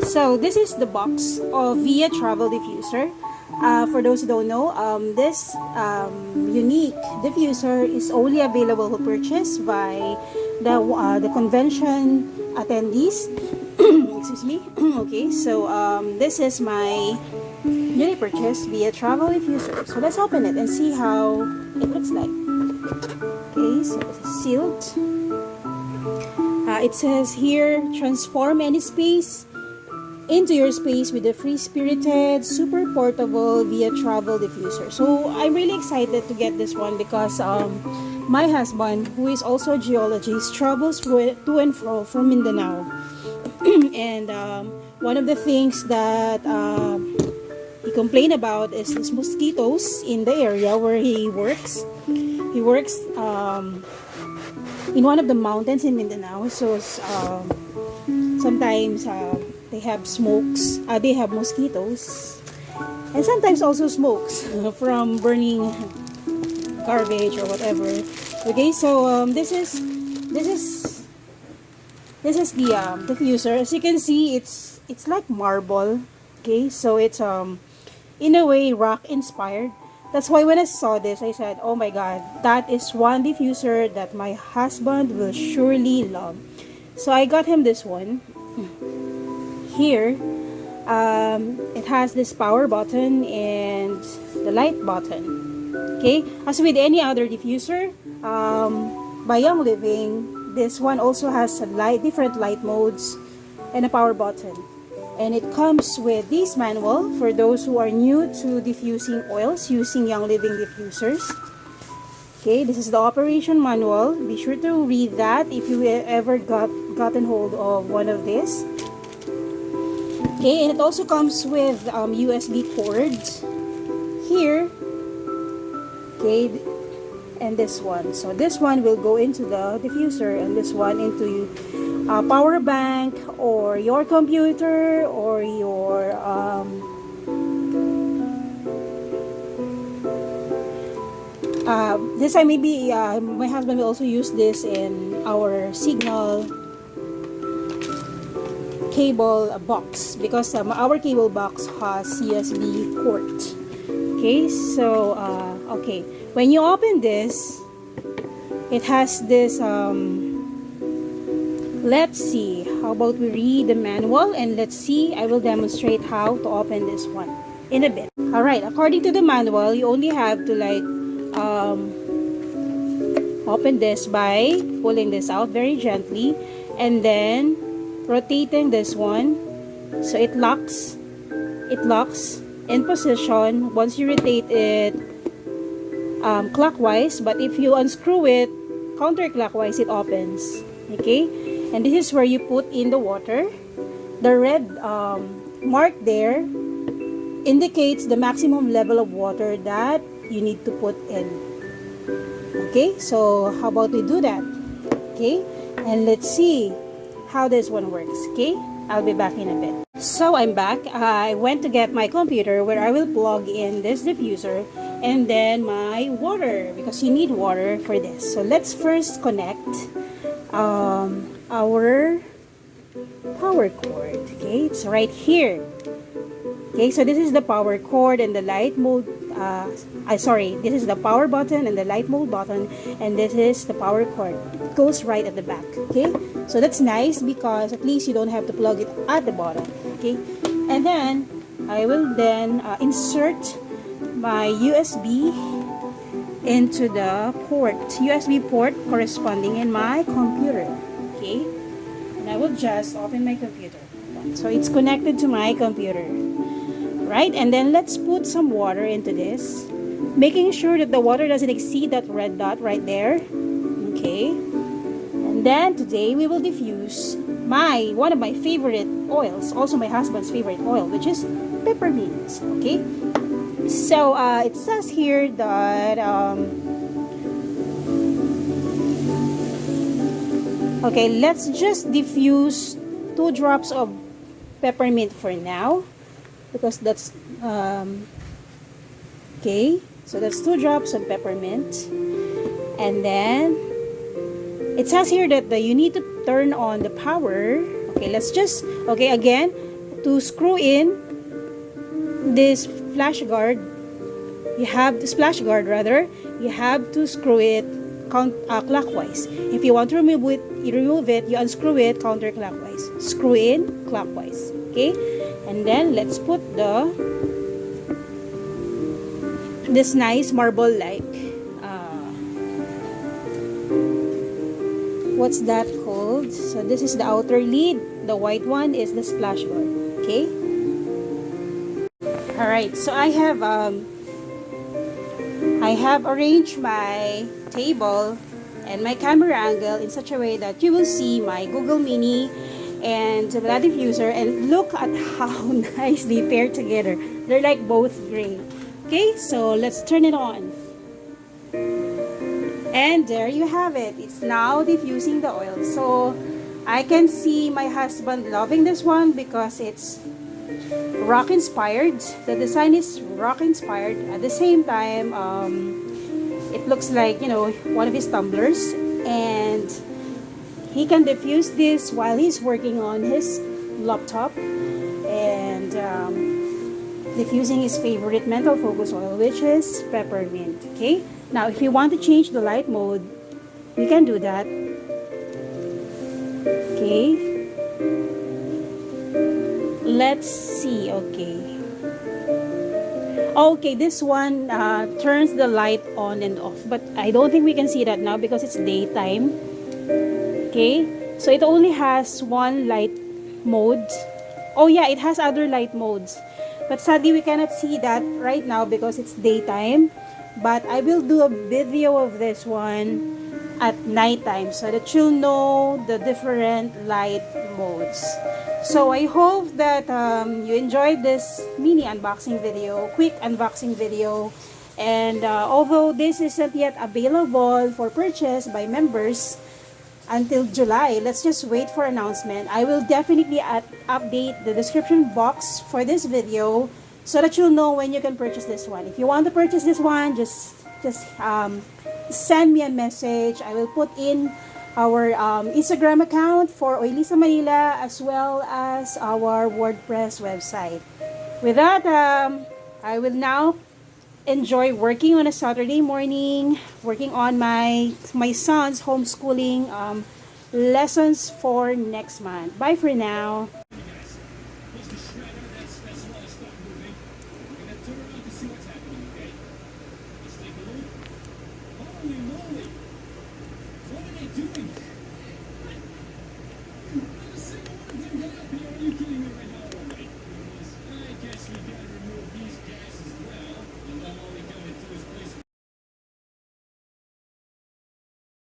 So this is the box of Viya travel diffuser. For those who don't know, this unique diffuser is only available for purchase by the convention attendees. Excuse me. Okay, so this is my newly purchased Viya travel diffuser. So let's open it and see how it looks like. Okay, so it's sealed. It says here, transform any space into your space with a free-spirited, super portable Viya travel diffuser. So I'm really excited to get this one because my husband, who is also a geologist, travels to and fro from Mindanao. And one of the things that he complained about is these mosquitoes in the area where he works. He works in one of the mountains in Mindanao, so sometimes they have smokes, they have mosquitoes, and sometimes also smokes from burning garbage or whatever. Okay, so this is the diffuser. As you can see, it's like marble. Okay, so it's in a way rock inspired. That's why when I saw this, I said, oh my god, that is one diffuser that my husband will surely love. So I got him this one. Here, it has this power button and the light button. Okay, as with any other diffuser, by Young Living, this one also has different light modes and a power button. And it comes with this manual for those who are new to diffusing oils using Young Living diffusers. Okay, this is the operation manual. Be sure to read that if you ever gotten hold of one of these. Okay, and it also comes with USB cords here. Okay, and this one. So this one will go into the diffuser, and this one into a power bank or your computer or your this I maybe my husband will also use this in our signal cable box, because our cable box has USB port. Okay, so okay, when you open this, it has this let's see, how about we read the manual and let's see, I will demonstrate how to open this one in a bit. Alright, according to the manual, you only have to like open this by pulling this out very gently and then rotating this one so it locks in position once you rotate it clockwise, but if you unscrew it counterclockwise, it opens. Okay, and this is where you put in the water. The red mark there indicates the maximum level of water that you need to put in. Okay, so how about we do that? Okay, and let's see how this one works. Okay, I'll be back in a bit. So I'm back. I went to get my computer where I will plug in this diffuser and then my water, because you need water for this. So let's first connect our power cord. Okay, it's right here. Okay, so this is the power cord and the light mode. This is the power button and the light mode button, and this is the power cord. It goes right at the back. Okay, so that's nice because at least you don't have to plug it at the bottom. Okay, and then I will then insert my USB into the USB port corresponding in my computer. Okay, and I will just open my computer. So it's connected to my computer, right? And then let's put some water into this, making sure that the water doesn't exceed that red dot right there. Okay, and then today we will diffuse one of my favorite oils, also my husband's favorite oil, which is peppermint. Okay, so it says here that okay, let's just diffuse 2 drops of peppermint for now, because that's okay, so that's 2 drops of peppermint. And then it says here that you need to turn on the power. Okay, let's just, okay, again, to screw in this flash guard, you have to screw it clockwise. If you want to remove it, you unscrew it counterclockwise. Screw in clockwise. Okay? And then let's put this nice marble like what's that called? So this is the outer lid. The white one is the splash guard. Okay? Alright, so I have arranged my table and my camera angle in such a way that you will see my Google Mini and the diffuser, and look at how nicely paired together. They're like both gray. Okay, so let's turn it on. And there you have it. It's now diffusing the oil. So I can see my husband loving this one because it's rock inspired. The design is rock inspired. At the same time, it looks like, you know, one of his tumblers, and he can diffuse this while he's working on his laptop and diffusing his favorite mental focus oil, which is peppermint. Okay, now if you want to change the light mode, you can do that. Okay, let's see. Okay, this one turns the light on and off, but I don't think we can see that now because it's daytime. Okay, so it only has one light mode. Oh yeah, it has other light modes, but sadly we cannot see that right now because it's daytime. But I will do a video of this one at nighttime so that you'll know the different light modes. So I hope that you enjoyed this mini unboxing video, quick unboxing video. And although this isn't yet available for purchase by members until July, let's just wait for announcement. I will definitely update the description box for this video so that you'll know when you can purchase this one. If you want to purchase this one, just send me a message. I will put in our Instagram account for Oilisa Manila as well as our WordPress website. With that, I will now enjoy working on a Saturday morning, working on my son's homeschooling lessons for next month. Bye for now.